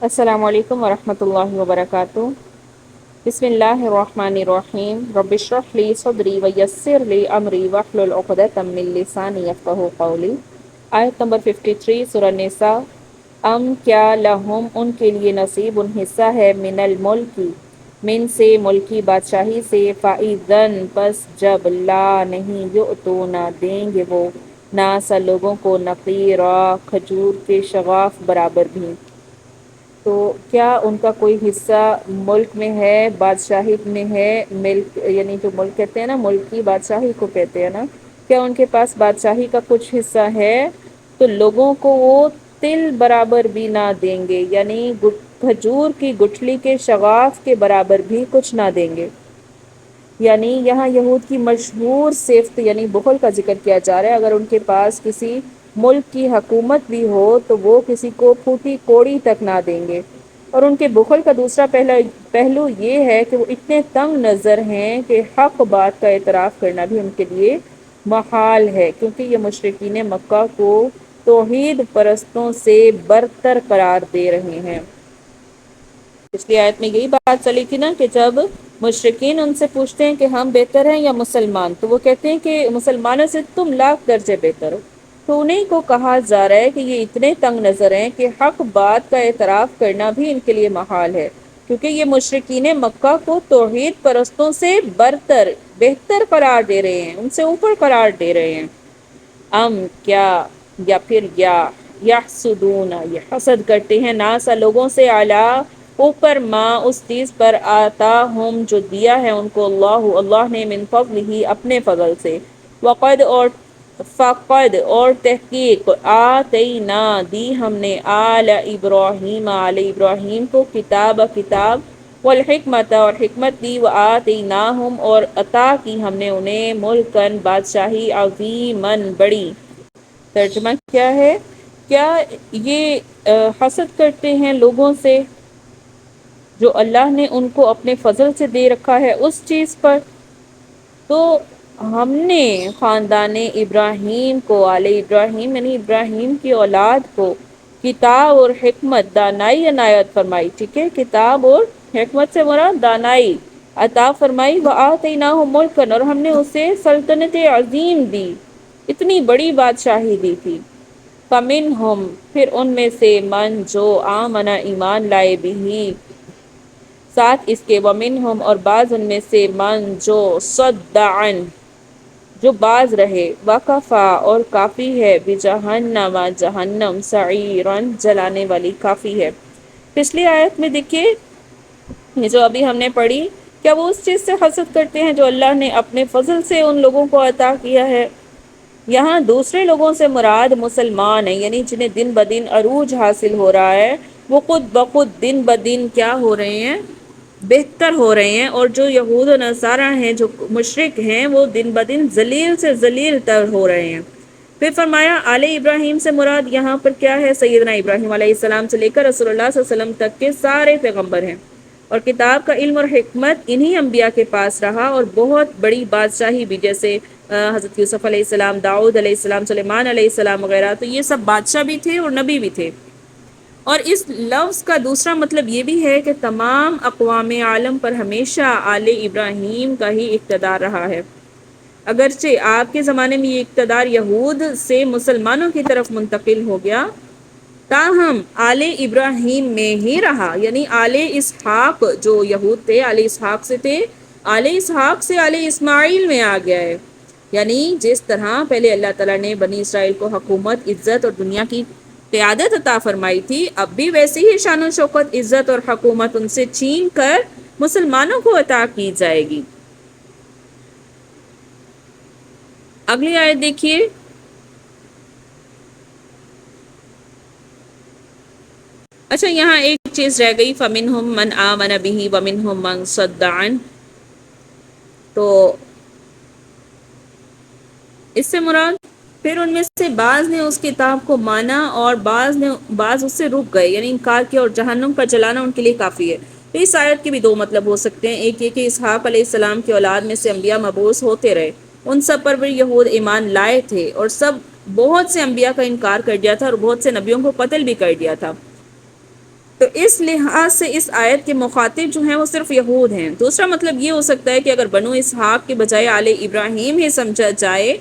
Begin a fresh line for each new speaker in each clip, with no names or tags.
السلام علیکم ورحمۃ اللہ وبرکاتہ۔ بسم اللہ الرحمن الرحیم، رب اشرح لی صدری ویسر لی امری واحلل عقدۃ من لسانی یفقہوا قولی۔ آیت نمبر 53 سورہ نساء۔ ام کیا لہم ان کے لیے نصیب حصہ ہے من الملک من سے ملکی بادشاہی سے، فَإِذًا پس جب لا نہیں یؤتون دیں گے وہ ناس لوگوں کو نقیرا کھجور کے شغاف برابر بھی۔ تو کیا ان کا کوئی حصہ ملک میں ہے، بادشاہی میں ہے؟ ملک یعنی جو ملک کہتے ہیں نا، ملک کی بادشاہی کو کہتے ہیں نا، کیا ان کے پاس بادشاہی کا کچھ حصہ ہے؟ تو لوگوں کو وہ تل برابر بھی نہ دیں گے، یعنی کھجور کی گٹھلی کے شغاف کے برابر بھی کچھ نہ دیں گے۔ یعنی یہاں یہود کی مشہور صفت یعنی بخل کا ذکر کیا جا رہا ہے۔ اگر ان کے پاس کسی ملک کی حکومت بھی ہو تو وہ کسی کو پھوٹی کوڑی تک نہ دیں گے۔ اور ان کے بخل کا دوسرا پہلو یہ ہے کہ وہ اتنے تنگ نظر ہیں کہ حق بات کا اعتراف کرنا بھی ان کے لیے محال ہے، کیونکہ یہ مشرکین مکہ کو توحید پرستوں سے برتر قرار دے رہے ہیں۔ پچھلی آیت میں یہی بات چلی تھی نا کہ جب مشرکین ان سے پوچھتے ہیں کہ ہم بہتر ہیں یا مسلمان، تو وہ کہتے ہیں کہ مسلمانوں سے تم لاکھ درجے بہتر ہو۔ تو انہیں کو کہا جا رہا ہے کہ یہ اتنے تنگ نظر ہیں کہ حق بات کا اعتراف کرنا بھی ان کے لیے محال ہے، کیونکہ یہ مشرکین مکہ کو توحید پرستوں سے برتر بہتر قرار دے رہے ہیں، ان سے اوپر قرار دے رہے ہیں۔ ام کیا یا پھر یحسدون یہ حسد کرتے ہیں ناسا لوگوں سے علی اوپر ما اس چیز پر آتاہم جو دیا ہے ان کو اللہ نے من فضل ہی اپنے فضل سے، وقد اور فقد اور تحقیق آتینا دی ہم نے آل ابراہیم کو کتاب والحکمت اور حکمت دی، وآتیناہم اور عطا کی ہم نے انہیں ملکن بادشاہی عظیمن بڑی۔ ترجمہ کیا ہے؟ کیا یہ حسد کرتے ہیں لوگوں سے جو اللہ نے ان کو اپنے فضل سے دے رکھا ہے اس چیز پر؟ تو ہم نے خاندان ابراہیم کو، آل ابراہیم یعنی ابراہیم کی اولاد کو کتاب اور حکمت دانائی عنایت فرمائی۔ ٹھیک ہے، کتاب اور حکمت سے مراد دانائی عطا فرمائی، وآتیناہم ملکن اور ہم نے اسے سلطنت عظیم دی، اتنی بڑی بادشاہی دی تھی۔ فمنہم پھر ان میں سے من جو آمن ایمان لائے بھی ساتھ اس کے، ومنہم اور بعض ان میں سے من جو صد عن جو باز رہے، وکفا اور کافی ہے، بجہنم جہنم سعیرن جلانے والی کافی ہے۔ پچھلی آیت میں دیکھیے یہ جو ابھی ہم نے پڑھی، کیا وہ اس چیز سے حسد کرتے ہیں جو اللہ نے اپنے فضل سے ان لوگوں کو عطا کیا ہے؟ یہاں دوسرے لوگوں سے مراد مسلمان ہیں، یعنی جنہیں دن بدن عروج حاصل ہو رہا ہے، وہ خود بخود دن بدن کیا ہو رہے ہیں؟ بہتر ہو رہے ہیں۔ اور جو یہود و نصارہ ہیں، جو مشرک ہیں، وہ دن بدن ذلیل سے ذلیل تر ہو رہے ہیں۔ پھر فرمایا آل ابراہیم سے مراد یہاں پر کیا ہے؟ سیدنا ابراہیم علیہ السلام سے لے کر رسول اللہ صلی اللہ علیہ وسلم تک کے سارے پیغمبر ہیں، اور کتاب کا علم اور حکمت انہی انبیاء کے پاس رہا، اور بہت بڑی بادشاہی بھی، جیسے حضرت یوسف علیہ السلام، داؤد علیہ السلام، سلیمان علیہ السلام وغیرہ، تو یہ سب بادشاہ بھی تھے اور نبی بھی تھے۔ اور اس لفظ کا دوسرا مطلب یہ بھی ہے کہ تمام اقوام عالم پر ہمیشہ آل ابراہیم کا ہی اقتدار رہا ہے، اگرچہ آپ کے زمانے میں یہ اقتدار یہود سے مسلمانوں کی طرف منتقل ہو گیا، تاہم آل ابراہیم میں ہی رہا، یعنی آل اسحاق جو یہود تھے آل اسحاق سے تھے، آل اسحاق سے آل اسماعیل میں آ گیا ہے۔ یعنی جس طرح پہلے اللہ تعالیٰ نے بنی اسرائیل کو حکومت، عزت اور دنیا کی قیادت عطا فرمائی تھی، اب بھی ویسے ہی شان و شوکت، عزت اور حکومت ان سے چھین کر مسلمانوں کو عطا کی جائے گی۔ اگلی آیت دیکھیے۔ اچھا، یہاں ایک چیز رہ گئی، فَمِنْهُمْ مَنْ آمَنَ بِهِ وَمِنْهُمْ مَنْ صَدَّ عَنْهُ، تو اس سے مراد پھر ان میں سے بعض نے اس کتاب کو مانا اور بعض اس سے رک گئے، یعنی انکار کیا، اور جہنم کا جلانا ان کے لیے کافی ہے۔ تو اس آیت کے بھی دو مطلب ہو سکتے ہیں، ایک یہ کہ اسحاق علیہ السلام کی اولاد میں سے انبیاء مبعوث ہوتے رہے، ان سب پر بھی یہود ایمان لائے تھے، اور بہت سے انبیاء کا انکار کر دیا تھا اور بہت سے نبیوں کو قتل بھی کر دیا تھا۔ تو اس لحاظ سے اس آیت کے مخاطب جو ہیں وہ صرف یہود ہیں۔ دوسرا مطلب یہ ہو سکتا ہے کہ اگر بنو اسحاق کے بجائے آل ابراہیم ہی سمجھا جائے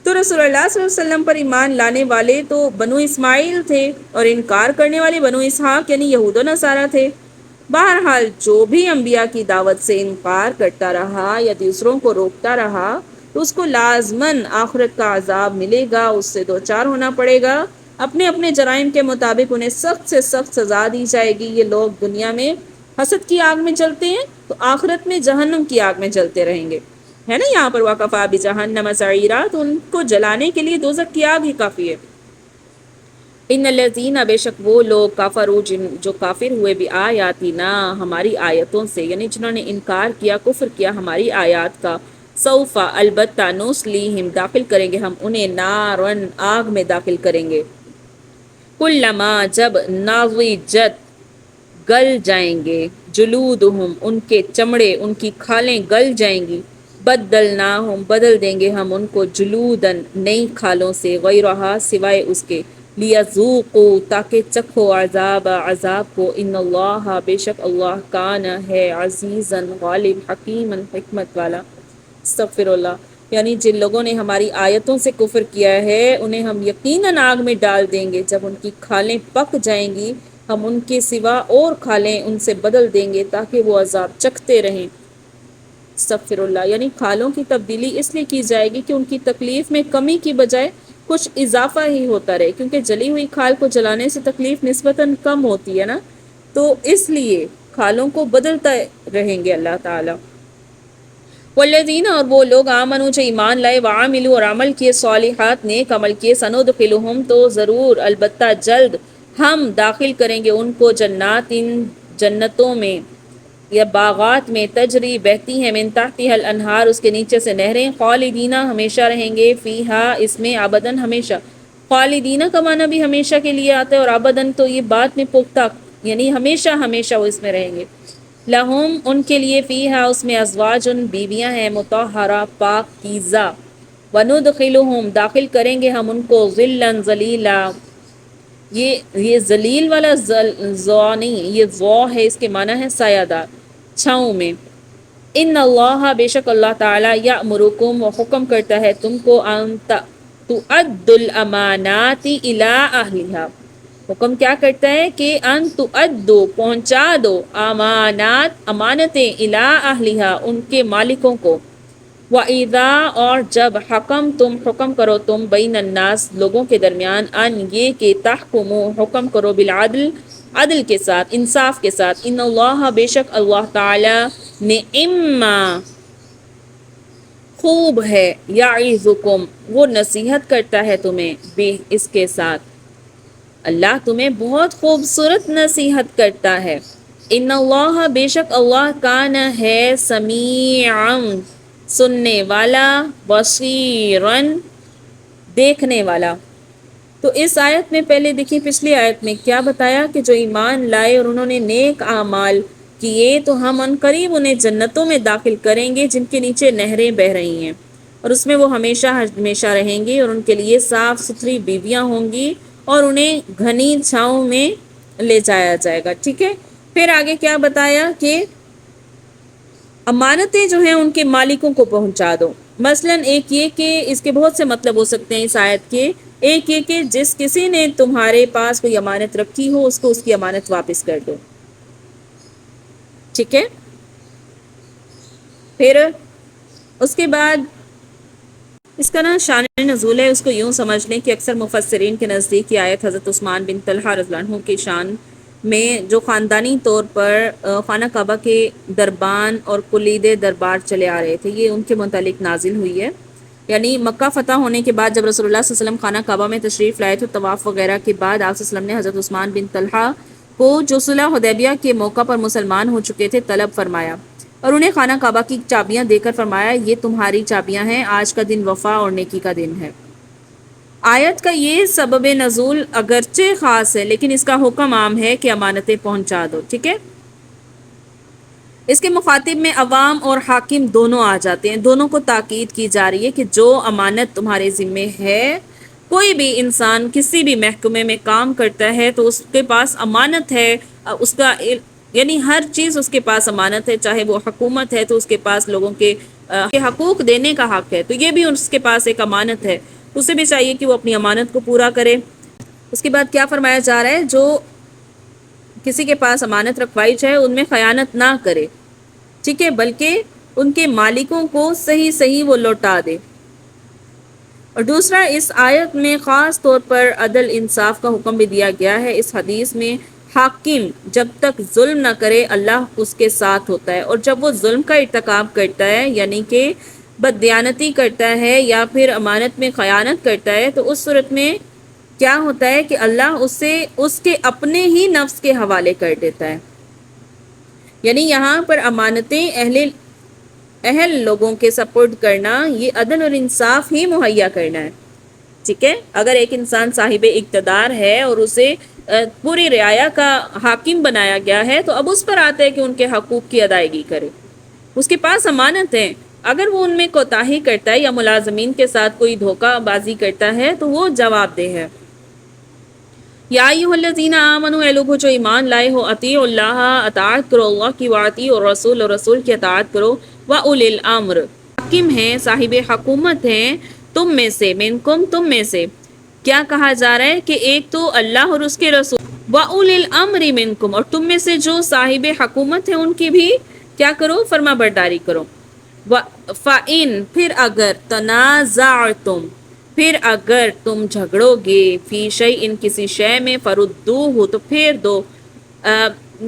تو رسول اللہ صلی اللہ علیہ وسلم پر ایمان لانے والے تو بنو اسماعیل تھے اور انکار کرنے والے بنو اسحاق یعنی یہود و نصارہ تھے۔ بہرحال جو بھی انبیاء کی دعوت سے انکار کرتا رہا یا دوسروں کو روکتا رہا تو اس کو لازماً آخرت کا عذاب ملے گا، اس سے دوچار ہونا پڑے گا، اپنے اپنے جرائم کے مطابق انہیں سخت سے سخت سزا دی جائے گی۔ یہ لوگ دنیا میں حسد کی آگ میں جلتے ہیں تو آخرت میں جہنم کی آگ میں جلتے رہیں گے، ہے نا یہاں پر وَكَفَىٰ بِجَهَنَّمَ سَعِيرًا، تو ان کو جلانے کے لیے دوزخ کی آگ ہی کافی ہے۔ ان الذین، بے شک وہ لوگ کفروا جو کافر ہوئے بھی آیاتنا ہماری آیتوں سے، یعنی جنہوں نے انکار کیا کفر کیا ہماری آیات کا، سوف البتہ نصلیہم داخل کریں گے ہم انہیں نارن آگ میں داخل کریں گے، کلما جب ناضجت گل جائیں گے، جلودہم ان کے چمڑے ان کی کھالیں گل جائیں گی، بدلناہم بدل دیں گے ہم ان کو جلودن نئی کھالوں سے، غیرہا سوائے اس کے، لیذوقوا تاکہ چکھو عذاب عذاب کو، ان اللہ بے شک اللہ کان ہے عزیزاً غالب، حکیماً حکمت والا۔ استغفر اللہ، یعنی جن لوگوں نے ہماری آیتوں سے کفر کیا ہے انہیں ہم یقیناً آگ میں ڈال دیں گے، جب ان کی کھالیں پک جائیں گی ہم ان کے سوا اور کھالیں ان سے بدل دیں گے تاکہ وہ عذاب چکھتے رہیں۔ استغفر اللہ، یعنی کھالوں کی تبدیلی اس لیے کی جائے گی کہ ان کی تکلیف میں کمی کی بجائے کچھ اضافہ ہی ہوتا رہے، کیونکہ جلی ہوئی کھال کو جلانے سے تکلیف نسبتاً کم ہوتی ہے نا، تو اس لیے کھالوں کو بدلتا رہیں گے اللہ تعالیٰ۔ والذین، اور وہ لوگ آمنوا جو ایمان لائے، وعملوا اور عمل کیے، صالحات نیک عمل کیے، سندخلہم تو ضرور البتہ جلد ہم داخل کریں گے ان کو جنات جنتوں میں یا باغات میں، تجری بہتی ہیں، من تحتها الانہار اس کے نیچے سے نہریں، خالدین ہمیشہ رہیں گے، فیہا اس میں، ابداً ہمیشہ۔ خالدین کا معنی بھی ہمیشہ کے لیے آتا ہے اور ابداً تو یہ بات میں پختہ، یعنی ہمیشہ ہمیشہ وہ اس میں رہیں گے۔ لہم ان کے لیے، فیہا اس میں، ازواجن بیویاں ہیں، مطہرہ پاکیزہ، وندخلہم داخل کریں گے ہم ان کو، ظلا ظلیلا، یہ ذلیل والا زو نہیں، یہ زو ہے، اس کے معنی ہے سایہ دار، چھاؤں میں۔ ان اللہ بے شک اللہ تعالیٰ یأمرکم وہ حکم کرتا ہے تم کو، ان تؤدوا الامانات الی اہلہا، حکم کیا کرتا ہے کہ ان تؤدوا پہنچا دو، امانات امانتیں، الی اہلہا ان کے مالکوں کو، وَإِذَا اور جب حکم تم حکم کرو تم، بین الناس لوگوں کے درمیان، ان یہ کہ تحکمو حکم کرو، بالعدل عدل کے ساتھ، انصاف کے ساتھ، ان اللہ بے شک اللہ تعالی نعم خوب ہے، یعظکم وہ نصیحت کرتا ہے تمہیں، بھی اس کے ساتھ، اللہ تمہیں بہت خوبصورت نصیحت کرتا ہے، ان اللہ بے شک اللہ کان ہے، سمیعا سننے والا، بصیراً دیکھنے والا۔ تو اس آیت میں پہلے دیکھیں پچھلی آیت میں کیا بتایا کہ جو ایمان لائے اور انہوں نے نیک اعمال کیے تو ہم عنقریب انہیں جنتوں میں داخل کریں گے جن کے نیچے نہریں بہہ رہی ہیں اور اس میں وہ ہمیشہ ہمیشہ رہیں گے، اور ان کے لیے صاف ستھری بیویاں ہوں گی اور انہیں گھنی چھاؤں میں لے جایا جائے گا۔ ٹھیک ہے، پھر آگے کیا بتایا کہ امانتیں جو ہیں ان کے مالکوں کو پہنچا دو۔ مثلا ایک یہ کہ اس کے بہت سے مطلب ہو سکتے ہیں اس آیت کے، ایک یہ کہ جس کسی نے تمہارے پاس کوئی امانت رکھی ہو اس کو اس کی امانت واپس کر دو، ٹھیک ہے۔ پھر اس کے بعد اس کا شان نزول ہے، اس کو یوں سمجھ لیں کہ اکثر مفسرین کے نزدیک یہ آیت حضرت عثمان بن طلحہ رضی اللہ عنہ کی شان میں، جو خاندانی طور پر خانہ کعبہ کے دربان اور کلیدے دربار چلے آ رہے تھے، یہ ان کے متعلق نازل ہوئی ہے۔ یعنی مکہ فتح ہونے کے بعد جب رسول اللہ صلی اللہ علیہ وسلم خانہ کعبہ میں تشریف لائے تو طواف وغیرہ کے بعد آپ صلی اللہ علیہ وسلم نے حضرت عثمان بن طلحہ کو، جو صلح حدیبیہ کے موقع پر مسلمان ہو چکے تھے، طلب فرمایا اور انہیں خانہ کعبہ کی چابیاں دے کر فرمایا یہ تمہاری چابیاں ہیں، آج کا دن وفا اور نیکی کا دن ہے۔ آیت کا یہ سبب نزول اگرچہ خاص ہے لیکن اس کا حکم عام ہے کہ امانتیں پہنچا دو، ٹھیک ہے۔ اس کے مخاطب میں عوام اور حاکم دونوں آ جاتے ہیں، دونوں کو تاکید کی جا رہی ہے کہ جو امانت تمہارے ذمے ہے کوئی بھی انسان کسی بھی محکمے میں کام کرتا ہے تو اس کے پاس امانت ہے، اس کا یعنی ہر چیز اس کے پاس امانت ہے، چاہے وہ حکومت ہے تو اس کے پاس لوگوں کے حقوق دینے کا حق ہے، تو یہ بھی اس کے پاس ایک امانت ہے، اسے بھی چاہیے کہ وہ اپنی امانت کو پورا کرے۔ اس کے بعد کیا فرمایا جا رہا ہے، جو کسی کے پاس امانت رکھوائی جائے ان میں خیانت نہ کرے، ٹھیک ہے، بلکہ ان کے مالکوں کو صحیح صحیح وہ لوٹا دے۔ اور دوسرا، اس آیت میں خاص طور پر عدل انصاف کا حکم بھی دیا گیا ہے۔ اس حدیث میں حاکم جب تک ظلم نہ کرے اللہ اس کے ساتھ ہوتا ہے، اور جب وہ ظلم کا ارتکاب کرتا ہے یعنی کہ بددیانتی کرتا ہے یا پھر امانت میں خیانت کرتا ہے تو اس صورت میں کیا ہوتا ہے کہ اللہ اسے اس کے اپنے ہی نفس کے حوالے کر دیتا ہے۔ یعنی یہاں پر امانتیں اہل لوگوں کے سپورٹ کرنا، یہ عدل اور انصاف ہی مہیا کرنا ہے، ٹھیک ہے۔ اگر ایک انسان صاحب اقتدار ہے اور اسے پوری رعایا کا حاکم بنایا گیا ہے تو اب اس پر آتا ہے کہ ان کے حقوق کی ادائیگی کرے، اس کے پاس امانت ہے، اگر وہ ان میں کوتاہی کرتا ہے یا ملازمین کے ساتھ کوئی دھوکہ بازی کرتا ہے تو وہ جواب دہ ہے۔ یا ایھا الذین آمنوا، اے لوگو جو ایمان لائے ہو، اطیعوا اللہ، اطاعت کرو اللہ کی، واطیعوا الرسول، اور رسول کی اطاعت کرو، واولی الامر، حاکم ہیں، صاحب حکومت ہیں تم میں سے، منکم تم میں سے، کیا کہا جا رہا ہے کہ ایک تو اللہ اور اس کے رسول، واولی الامر منکم، اور تم میں سے جو صاحب حکومت ہیں ان کی بھی کیا کرو، فرما برداری کرو۔ فَإِن، پھر اگر، تنازعتم، پھر اگر تم جھگڑو گے، فی شیء، کسی شے میں، فردوہ، تو پھر دو،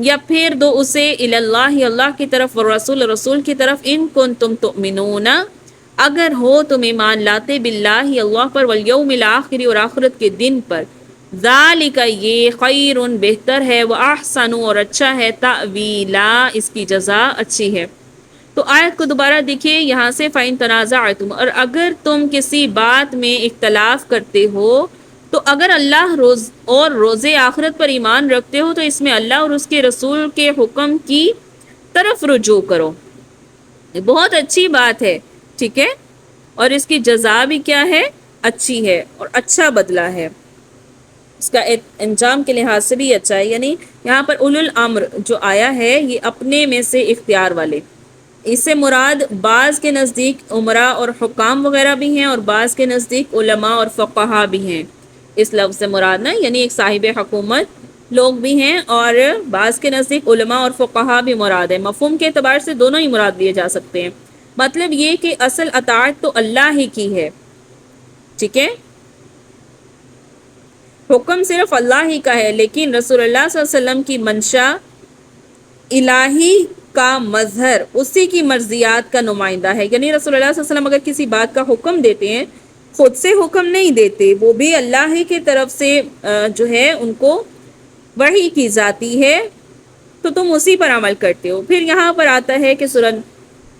یا پھیر دو اسے، الی اللہ، اللہ کی طرف، والرسول، رسول کی طرف، ان کنتم تؤمنون، اگر ہو تم ایمان لاتے، باللہ، اللہ پر، والیوم الآخر، اور آخرت کے دن پر، ذالک، یہ، خیر، بہتر ہے، واحسن، اور اچھا ہے، تأویلا، اس کی جزا اچھی ہے۔ تو آیت کو دوبارہ دیکھیے، یہاں سے فَإِن تَنَازَعْتُمْ، اور اگر تم کسی بات میں اختلاف کرتے ہو، تو اگر اللہ اور روز آخرت پر ایمان رکھتے ہو تو اس میں اللہ اور اس کے رسول کے حکم کی طرف رجوع کرو، یہ بہت اچھی بات ہے، ٹھیک ہے، اور اس کی جزا بھی کیا ہے، اچھی ہے اور اچھا بدلہ ہے، اس کا انجام کے لحاظ سے بھی اچھا ہے۔ یعنی یہاں پر اولو الامر جو آیا ہے یہ اپنے میں سے اختیار والے، اس سے مراد بعض کے نزدیک عمرا اور حکام وغیرہ بھی ہیں، اور بعض کے نزدیک علماء اور فقہا بھی ہیں، اس لفظ سے مراد نا، یعنی ایک صاحب حکومت لوگ بھی ہیں، اور بعض کے نزدیک علماء اور فقہا بھی مراد ہے، مفہوم کے اعتبار سے دونوں ہی مراد لیے جا سکتے ہیں۔ مطلب یہ کہ اصل اطاعت تو اللہ ہی کی ہے، ٹھیک ہے، حکم صرف اللہ ہی کا ہے، لیکن رسول اللہ صلی اللہ علیہ وسلم کی منشا الہی کا مظہر، اسی کی مرضیات کا نمائندہ ہے، یعنی رسول اللہ صلی اللہ علیہ وسلم اگر کسی بات کا حکم دیتے ہیں، خود سے حکم نہیں دیتے، وہ بھی اللہ ہی کی طرف سے جو ہے ان کو وحی کی جاتی ہے، تو تم اسی پر عمل کرتے ہو۔ پھر یہاں پر آتا ہے کہ سورہ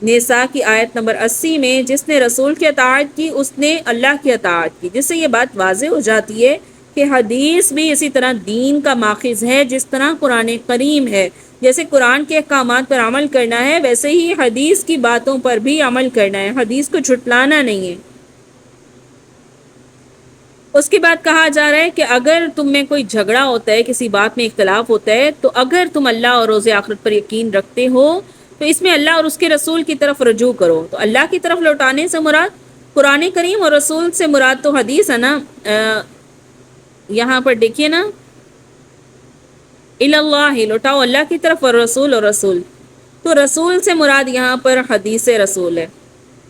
نساء کی آیت نمبر 80 میں، جس نے رسول کی اطاعت کی اس نے اللہ کی اطاعت کی، جس سے یہ بات واضح ہو جاتی ہے کہ حدیث بھی اسی طرح دین کا ماخذ ہے، جس طرح قرآن کریم ہے، جیسے قرآن کے احکامات پر عمل کرنا ہے ویسے ہی حدیث کی باتوں پر بھی عمل کرنا ہے، حدیث کو جھٹلانا نہیں ہے۔ اس کے بعد کہا جا رہا ہے کہ اگر تم میں کوئی جھگڑا ہوتا ہے، کسی بات میں اختلاف ہوتا ہے، تو اگر تم اللہ اور روز آخرت پر یقین رکھتے ہو تو اس میں اللہ اور اس کے رسول کی طرف رجوع کرو۔ تو اللہ کی طرف لوٹانے سے مراد قرآن کریم، اور رسول سے مراد تو حدیث ہے نا، یہاں پر دیکھیے نا، الی اللہ، لوٹاؤ اللہ کی طرف، اور رسول، اور رسول، تو رسول سے مراد یہاں پر حدیث رسول ہے،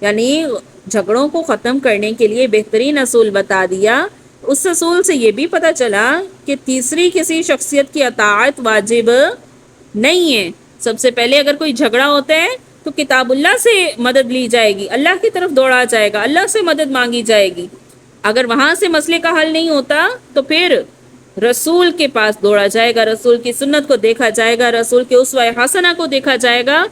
یعنی جھگڑوں کو ختم کرنے کے لیے بہترین اصول بتا دیا۔ اس اصول سے یہ بھی پتہ چلا کہ تیسری کسی شخصیت کی اطاعت واجب نہیں ہے۔ سب سے پہلے اگر کوئی جھگڑا ہوتا ہے تو کتاب اللہ سے مدد لی جائے گی، اللہ کی طرف دوڑا جائے گا، اللہ سے مدد مانگی جائے گی۔ اگر وہاں سے مسئلے کا حل نہیں ہوتا تو پھر رسول کے پاس دوڑا جائے گا، رسول کی سنت کو دیکھا جائے گا، رسول کے اسوہ حسنہ کو دیکھا جائے گا،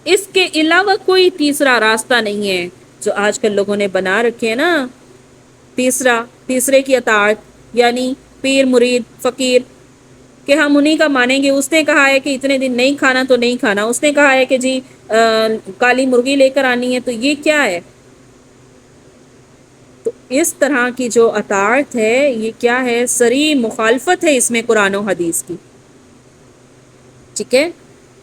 اس کے علاوہ کوئی تیسرا راستہ نہیں ہے جو آج کل لوگوں نے بنا رکھے ہیں نا، تیسرے کی اطاعت، یعنی پیر، مرید، فقیر، کہ ہم انہی کا مانیں گے، اس نے کہا ہے کہ اتنے دن نہیں کھانا تو نہیں کھانا، اس نے کہا ہے کہ جی کالی مرغی لے کر آنی ہے، تو یہ کیا ہے؟ تو اس طرح کی جو اطاعت ہے یہ کیا ہے؟ صریح مخالفت ہے اس میں قرآن و حدیث کی. ٹھیک ہے،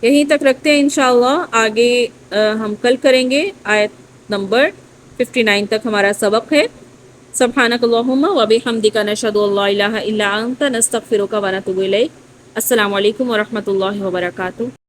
یہیں تک رکھتے ہیں انشاءاللہ. آگے ہم کل کریں گے آیت نمبر 59 تک ہمارا سبق ہے. سبحانک اللہم و بحمدک نشہد ان لا الہ الا انت نستغفرک و نتوب الیک. السلام علیکم ورحمۃ اللہ وبرکاتہ.